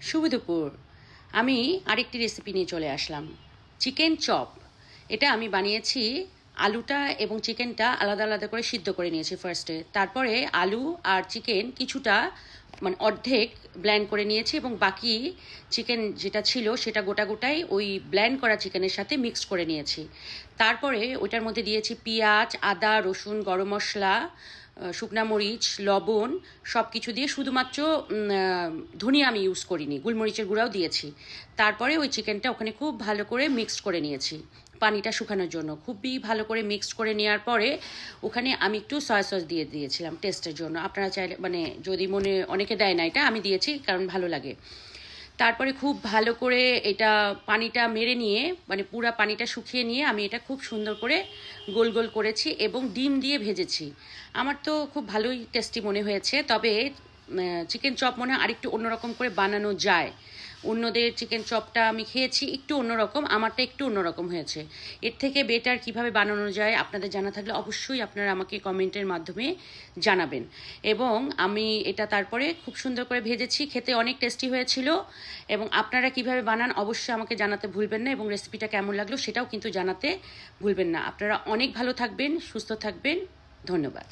শুভ দুপুর। আমি আরেকটি রেসিপি নিয়ে চলে আসলাম, চিকেন চপ। এটা আমি বানিয়েছি। আলুটা এবং চিকেনটা আলাদা আলাদা করে সিদ্ধ করে নিয়েছি ফার্স্টে। তারপরে আলু আর চিকেন কিছুটা মানে অর্ধেক ব্লেন্ড করে নিয়েছি এবং বাকি চিকেন যেটা ছিল সেটা গোটা গোটাই ওই ব্লেন্ড করা চিকেনের সাথে মিক্স করে নিয়েছি। তারপরে ওইটার মধ্যে দিয়েছি পেঁয়াজ, আদা, রসুন, গরম মশলা, শুকনা মরিচ, লবণ, সব কিছু দিয়ে শুধুমাত্র ধনিয়া আমি ইউজ করিনি, গোলমরিচের গুঁড়াও দিয়েছি। তারপরে ওই চিকেনটা ওখানে খুব ভালো করে মিক্সড করে নিয়েছি পানিটা শুকানোর জন্য। খুবই ভালো করে মিক্সড করে নেওয়ার পরে ওখানে আমি একটু সয়া সস দিয়ে দিয়েছিলাম টেস্টের জন্য। আপনারা চাইলে মানে যদি মনে অনেকে দেয় না, এটা আমি দিয়েছি কারণ ভালো লাগে। তারপরে খুব ভালো করে এটা পানিটা মেরে নিয়ে মানে পুরা পানিটা শুকিয়ে নিয়ে আমি এটা খুব সুন্দর করে গোল গোল করেছি এবং ডিম দিয়ে ভেজেছি। আমার তো খুব ভালোই টেস্টি মনে হয়েছে। তবে চিকেন চপ মনে হয় আরেকটু অন্যরকম করে বানানো যায়। অন্যদের চিকেন চপটা আমি খেয়েছি একটু অন্যরকম, আমারটা একটু অন্যরকম হয়েছে। এর থেকে বেটার কিভাবে বানানো যায় আপনাদের জানা থাকলে অবশ্যই আপনারা আমাকে কমেন্টের মাধ্যমে জানাবেন। এবং আমি এটা তারপরে খুব সুন্দর করে ভেজেছি, খেতে অনেক টেস্টি হয়েছিল। এবং আপনারা কিভাবে বানান অবশ্যই আমাকে জানাতে ভুলবেন না, এবং রেসিপিটা কেমন লাগলো সেটাও কিন্তু জানাতে ভুলবেন না। আপনারা অনেক ভালো থাকবেন, সুস্থ থাকবেন। ধন্যবাদ।